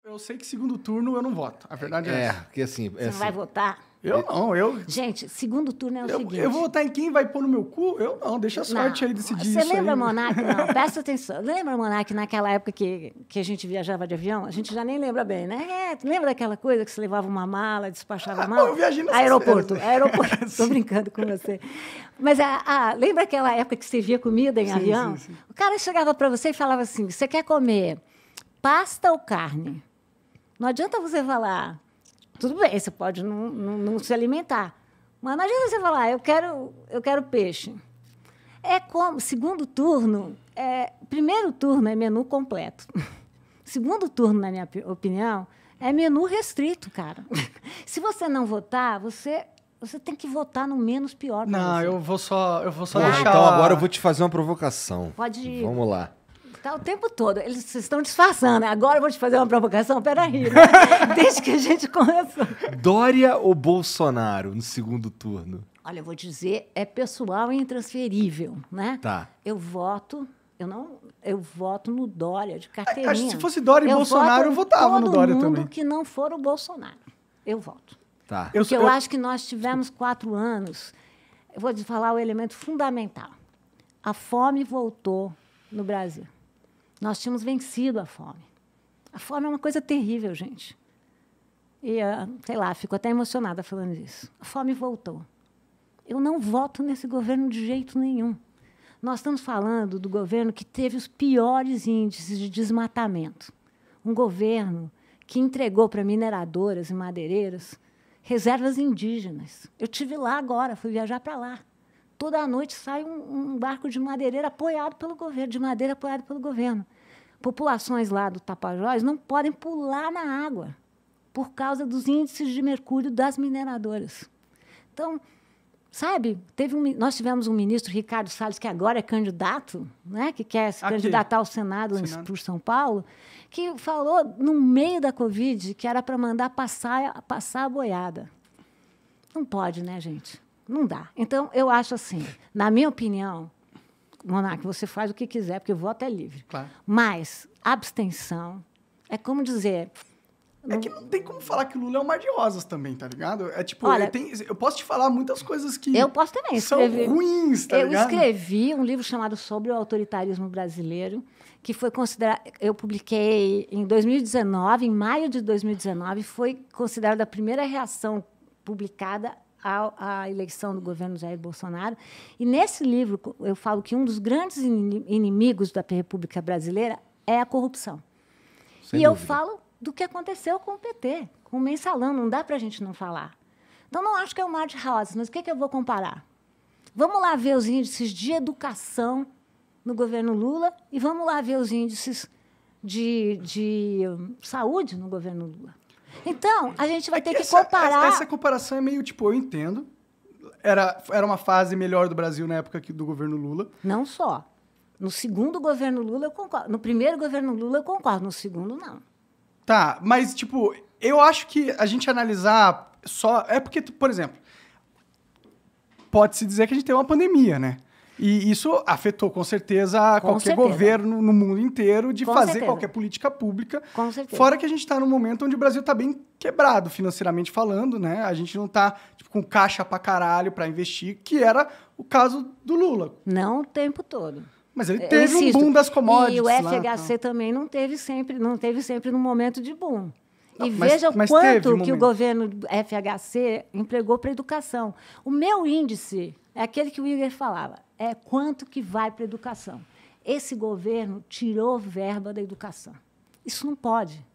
Eu sei que segundo turno eu não voto. A verdade é essa. Porque assim... Você não vai votar? Eu não, Gente, segundo turno é o seguinte... Eu vou votar em quem vai pôr no meu cu? Eu não, deixa a sorte aí decidir isso aí. Você lembra, Monark? Não, presta atenção. Lembra, Monark, naquela época que a gente viajava de avião? A gente já nem lembra bem, né? Lembra daquela coisa que você levava uma mala, despachava a mala? Eu viajei nessas aeroporto. férias. Tô brincando com você. Mas lembra aquela época que você via comida em avião? Sim. O cara chegava para você e falava assim, você quer comer pasta ou carne? Não adianta você falar... Tudo bem, você pode não se alimentar. Mas não adianta você falar, eu quero peixe. É como, segundo turno, primeiro turno é menu completo. Segundo turno, na minha opinião, é menu restrito, cara. Se você não votar, você tem que votar no menos pior. Não, você. eu vou só deixar... Então agora eu vou te fazer uma provocação. Pode ir. Vamos lá. Tá o tempo todo. Eles estão disfarçando, né? Agora eu vou te fazer uma provocação. Peraí, né? Desde que a gente começou. Dória ou Bolsonaro no segundo turno? Olha, eu vou dizer, é pessoal e intransferível, né? Tá. Eu voto no Dória, de carteirinha. Acho que se fosse Dória e Bolsonaro, eu votava no Dória também. Todo mundo que não for o Bolsonaro, eu voto. Tá. Porque eu acho que nós tivemos 4 anos. Eu vou te falar o elemento fundamental. A fome voltou no Brasil. Nós tínhamos vencido a fome. A fome é uma coisa terrível, gente. E, sei lá, fico até emocionada falando disso. A fome voltou. Eu não voto nesse governo de jeito nenhum. Nós estamos falando do governo que teve os piores índices de desmatamento. Um governo que entregou para mineradoras e madeireiras reservas indígenas. Eu estive lá agora, fui viajar para lá. Toda noite sai um barco de madeireira apoiado pelo governo, de madeira apoiado pelo governo. Populações lá do Tapajós não podem pular na água por causa dos índices de mercúrio das mineradoras. Então, sabe, nós tivemos um ministro, Ricardo Salles, que agora é candidato, né, que quer se candidatar ao Senado por São Paulo, que falou, no meio da Covid, que era para mandar passar a boiada. Não pode, né, gente? Não dá. Então, eu acho assim, na minha opinião, Monark, você faz o que quiser, porque o voto é livre. Claro. Mas abstenção é como dizer... É que não tem como falar que o Lula é um mar de rosas também, tá ligado? É tipo, Olha, eu posso te falar muitas coisas que eu posso também são ruins, tá ligado? Eu escrevi um livro chamado Sobre o Autoritarismo Brasileiro, que foi considerado... Eu publiquei em 2019, em maio de 2019, foi considerada a primeira reação publicada à eleição do governo Jair Bolsonaro. E, nesse livro, eu falo que um dos grandes inimigos da República Brasileira é a corrupção. Sem dúvida. Eu falo do que aconteceu com o PT, com o Mensalão. Não dá para a gente não falar. Então, não acho que é um mar de rosas, mas o que eu vou comparar? Vamos lá ver os índices de educação no governo Lula e vamos lá ver os índices de saúde no governo Lula. Então, a gente vai ter que comparar... Essa comparação é meio, tipo, eu entendo. Era uma fase melhor do Brasil na época do governo Lula. Não só. No segundo governo Lula, eu concordo. No primeiro governo Lula, eu concordo. No segundo, não. Tá, mas, tipo, eu acho que a gente analisar só... É porque, por exemplo, pode-se dizer que a gente tem uma pandemia, né? E isso afetou, com certeza, qualquer governo no mundo inteiro de fazer qualquer política pública. Com certeza. Fora que a gente está num momento onde o Brasil está bem quebrado, financeiramente falando, né? A gente não está com caixa pra caralho para investir, que era o caso do Lula. Não o tempo todo. Mas ele teve um boom das commodities. E o FHC lá, também não teve sempre no momento de boom. Não, e veja o mas quanto que o governo do FHC empregou para a educação. O meu índice é aquele que o Igor falava, é quanto que vai para a educação. Esse governo tirou verba da educação. Isso não pode.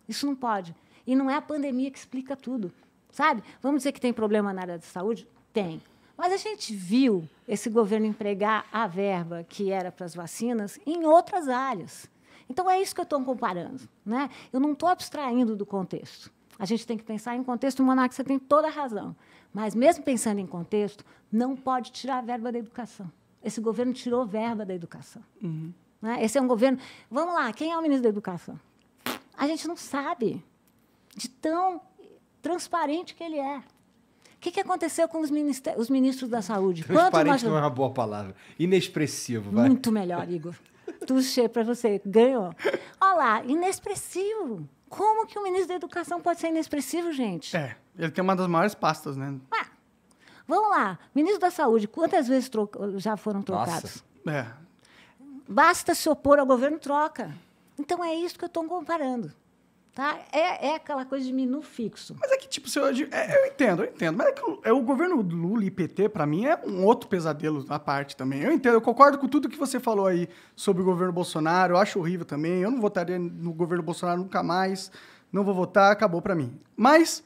Isso não pode. E não é a pandemia que explica tudo. Sabe? Vamos dizer que tem problema na área da saúde? Tem. Mas a gente viu esse governo empregar a verba que era para as vacinas em outras áreas. Então, é isso que eu estou comparando, né? Eu não estou abstraindo do contexto. A gente tem que pensar em contexto. Monark, você tem toda a razão. Mas, mesmo pensando em contexto, não pode tirar a verba da educação. Esse governo tirou verba da educação. Uhum. Né? Esse é um governo... Vamos lá, quem é o ministro da Educação? A gente não sabe de tão transparente que ele é. O que aconteceu com os ministros da Saúde? Transparente não é uma boa palavra. Inexpressivo, vai. Muito melhor, Igor. Tuxê para você. Ganhou. Olha lá, inexpressivo. Como que o ministro da Educação pode ser inexpressivo, gente? Ele tem uma das maiores pastas, né? Ah, vamos lá. Ministro da Saúde, quantas vezes já foram trocados? É. Basta se opor ao governo, troca. Então, é isso que eu estou comparando. Tá? É aquela coisa de menu fixo. Mas é que, tipo, eu entendo. Mas é que o governo Lula e PT, pra mim, é um outro pesadelo à parte também. Eu entendo, eu concordo com tudo que você falou aí sobre o governo Bolsonaro. Eu acho horrível também. Eu não votaria no governo Bolsonaro nunca mais. Não vou votar, acabou pra mim. Mas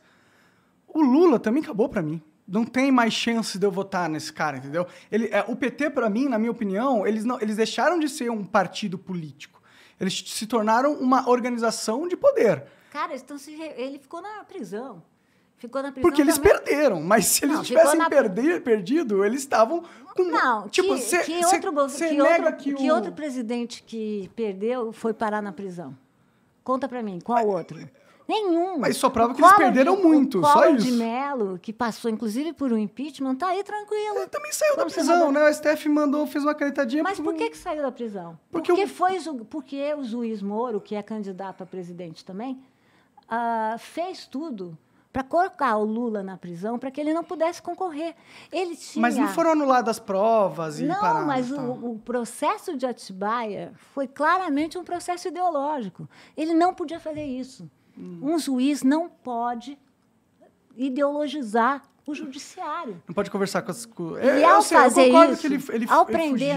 o Lula também acabou pra mim. Não tem mais chance de eu votar nesse cara, entendeu? O PT, pra mim, na minha opinião, eles deixaram de ser um partido político. Eles se tornaram uma organização de poder. Cara, então, ele ficou na prisão. Ficou na prisão porque eles também. perderam. Mas se eles tivessem perdido, eles estavam com... Não, tipo, que outro presidente que perdeu foi parar na prisão? Conta pra mim, qual outro? Nenhum. Mas só prova que eles perderam muito, só isso. O de Mello, que passou, inclusive, por um impeachment, tá aí tranquilo. Ele também saiu da prisão, né? O STF fez uma canetadinha... Mas por que saiu da prisão? Porque o juiz Moro, que é candidato a presidente também, fez tudo para colocar o Lula na prisão para que ele não pudesse concorrer. Ele tinha... Mas não foram anuladas provas e paradas? Não, mas o processo de Atibaia foi claramente um processo ideológico. Ele não podia fazer isso. Um juiz não pode ideologizar o judiciário. Não pode conversar com as... E ao fazer isso, ao prender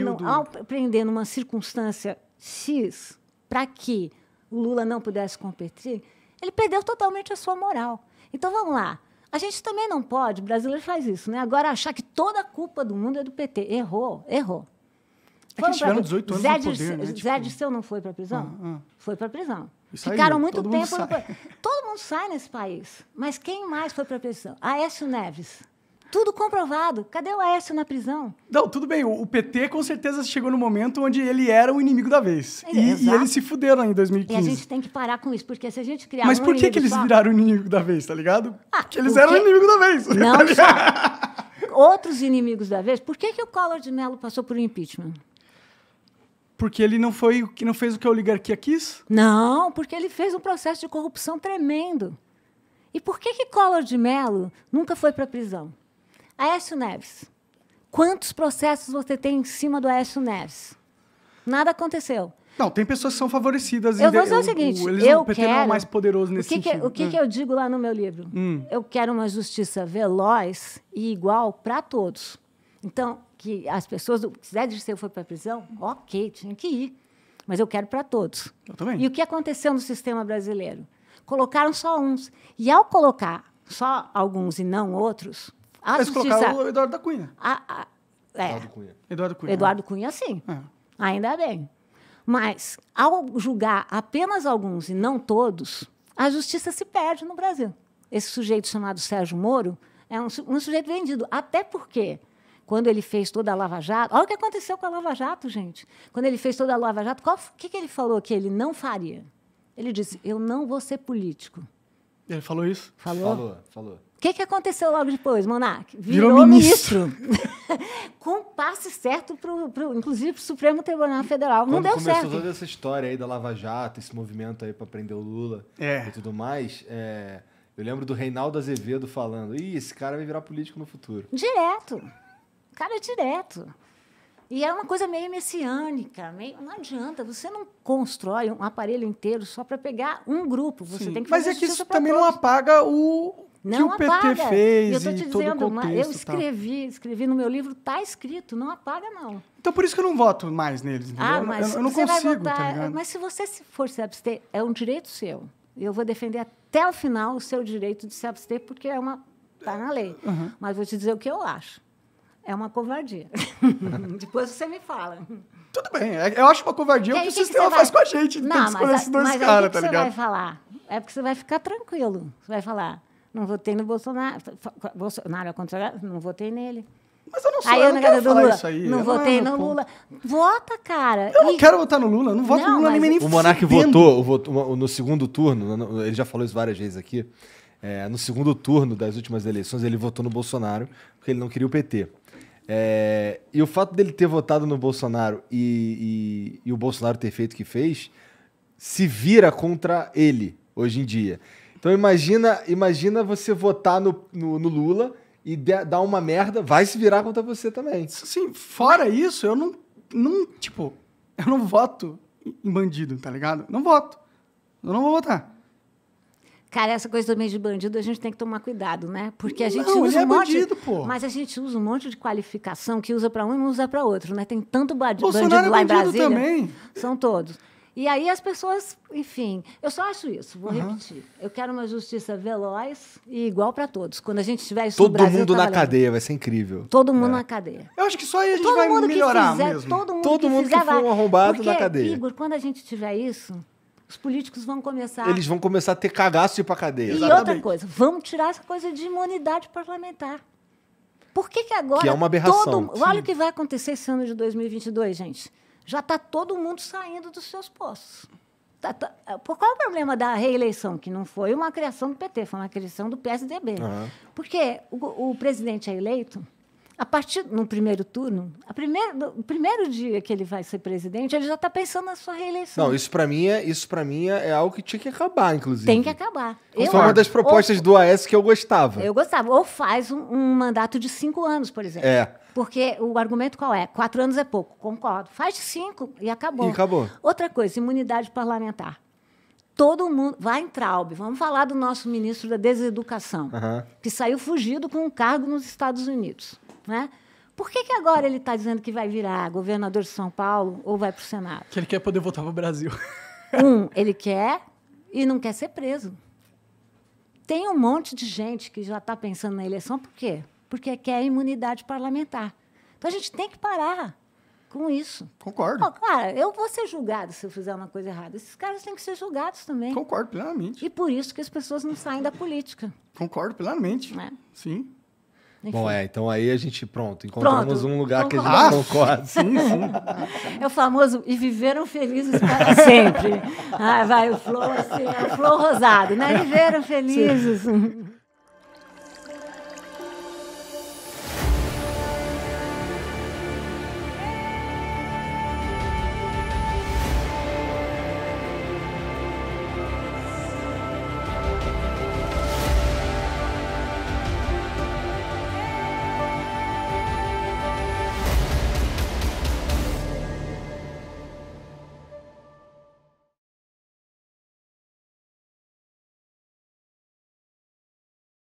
prender numa circunstância X, para que o Lula não pudesse competir, ele perdeu totalmente a sua moral. Então, vamos lá. A gente também não pode, o brasileiro faz isso, né? Agora, achar que toda a culpa do mundo é do PT. Errou. É que eles tiveram 18 anos no poder, né? Zé Dirceu não foi para a prisão? Foi para a prisão. Saiu, ficaram muito todo tempo... Todo mundo sai nesse país. Mas quem mais foi para a prisão? Aécio Neves. Tudo comprovado. Cadê o Aécio na prisão? Não, tudo bem. O PT, com certeza, chegou no momento onde ele era o inimigo da vez. E eles se fuderam em 2015. E a gente tem que parar com isso, porque se a gente criar Mas por que eles viraram o inimigo da vez, tá ligado? Porque eles eram o inimigo da vez. Não só. Outros inimigos da vez. Por que o Collor de Mello passou por um impeachment? Porque ele não fez o que a oligarquia quis? Não, porque ele fez um processo de corrupção tremendo. E por que Collor de Mello nunca foi para a prisão? Aécio Neves. Quantos processos você tem em cima do Aécio Neves? Nada aconteceu. Não, tem pessoas que são favorecidas. Eu vou dizer o seguinte, o PT não é mais poderoso nesse sentido. O que eu digo lá no meu livro? Eu quero uma justiça veloz e igual para todos. Então, que as pessoas... Se Zé Dirceu foi para a prisão, ok, tinha que ir. Mas eu quero para todos. Eu também. E o que aconteceu no sistema brasileiro? Colocaram só uns. E ao colocar só alguns e não outros... Eles colocaram o Eduardo da Cunha. Eduardo Cunha, sim. Ainda bem. Mas, ao julgar apenas alguns e não todos, a justiça se perde no Brasil. Esse sujeito chamado Sérgio Moro é um sujeito vendido. Até porque, quando ele fez toda a Lava Jato... Olha o que aconteceu com a Lava Jato, gente. Quando ele fez toda a Lava Jato, o que ele falou que ele não faria? Ele disse, eu não vou ser político. Ele falou isso? Falou. Falou. O que aconteceu logo depois, Monark? Virou ministro. Com um passe certo, inclusive, para o Supremo Tribunal Federal. Não deu certo. Começou toda essa história aí da Lava Jato, esse movimento aí para prender o Lula e tudo mais, eu lembro do Reinaldo Azevedo falando, esse cara vai virar político no futuro. Direto. Cara, direto. E é uma coisa meio messiânica. Não adianta, você não constrói um aparelho inteiro só para pegar um grupo. Você tem que fazer Mas é que isso também não apaga o que o PT fez e todo o contexto. Eu escrevi no meu livro, está escrito, não apaga, não. Então, por isso que eu não voto mais neles, entendeu? Mas eu não você consigo, vai votar, tá ligado? Mas se você for se abster, é um direito seu. E eu vou defender até o final o seu direito de se abster, porque está na lei. Mas vou te dizer o que eu acho. É uma covardia. Depois você me fala. Tudo bem. Eu acho uma covardia o que o sistema faz com a gente. Tem que escolher esses dois caras, tá ligado? Você vai falar. É porque você vai ficar tranquilo. Você vai falar, não votei no Bolsonaro. Bolsonaro é contra... Não votei nele. Mas eu não sou, eu não quero falar isso aí. Não votei no Lula. Vota, cara. Eu não quero votar no Lula. Eu não voto no Lula nem o Monark votou no segundo turno, ele já falou isso várias vezes aqui, no segundo turno das últimas eleições, ele votou no Bolsonaro, porque ele não queria o PT. E o fato dele ter votado no Bolsonaro e o Bolsonaro ter feito o que fez, se vira contra ele. hoje em dia. Então imagina você votar no Lula e dar uma merda, vai se virar contra você também. Sim, fora isso, eu não voto em bandido, tá ligado? Não voto. Eu não vou votar. Cara, essa coisa também de bandido, a gente tem que tomar cuidado, né? Porque a gente Não, usa ele é um monte... bandido, pô. Mas a gente usa um monte de qualificação que usa para um e não usa para outro, né? Tem tanto bandido Bolsonaro lá é em bandido Brasília. também. São todos. E aí as pessoas, enfim... Eu só acho isso, vou repetir. Eu quero uma justiça veloz e igual para todos. Quando a gente tiver isso no Todo Brasil... mundo tá na valendo. cadeia, vai ser incrível. Todo mundo na cadeia. Eu acho que só aí a gente Todo vai mundo que melhorar fizer, mesmo. todo mundo que que fizer, for um vai. arrombado Porque, na cadeia. Igor, quando a gente tiver isso, os políticos vão começar... Eles vão começar a ter cagaço de ir pra cadeia. E Exatamente. outra coisa, vamos tirar essa coisa de imunidade parlamentar. Por que agora... Que é uma aberração. Olha o que vai acontecer esse ano de 2022, gente. Já está todo mundo saindo dos seus postos. Qual é o problema da reeleição? Que não foi uma criação do PT, foi uma criação do PSDB. Uhum. Porque o presidente é eleito... A partir no primeiro turno, o primeiro dia que ele vai ser presidente, ele já está pensando na sua reeleição. Não, isso pra mim é algo que tinha que acabar, inclusive. Tem que acabar. Foi uma das propostas do AS que eu gostava. Eu gostava. Ou faz um mandato de 5 anos, por exemplo. É. Porque o argumento qual é? 4 anos é pouco. Concordo. Faz de 5 e acabou. E acabou. Outra coisa, imunidade parlamentar. Todo mundo... Vai em Traub. Vamos falar do nosso ministro da Deseducação, que saiu fugido com um cargo nos Estados Unidos. Né? Por que agora ele está dizendo que vai virar governador de São Paulo ou vai para o Senado? Que ele quer poder voltar para o Brasil. Ele quer e não quer ser preso. Tem um monte de gente que já está pensando na eleição. Por quê? Porque quer imunidade parlamentar. Então, a gente tem que parar com isso. Concordo. Cara, eu vou ser julgado se eu fizer uma coisa errada. Esses caras têm que ser julgados também. Concordo plenamente. E por isso que as pessoas não saem da política. Concordo plenamente. Né? Sim. Enfim. Bom, então aí a gente, encontramos um lugar que a gente Concordamos. concorda. Sim, sim. É o famoso e viveram felizes para sempre. Vai o flor, assim, é o flor rosado, né? Viveram felizes.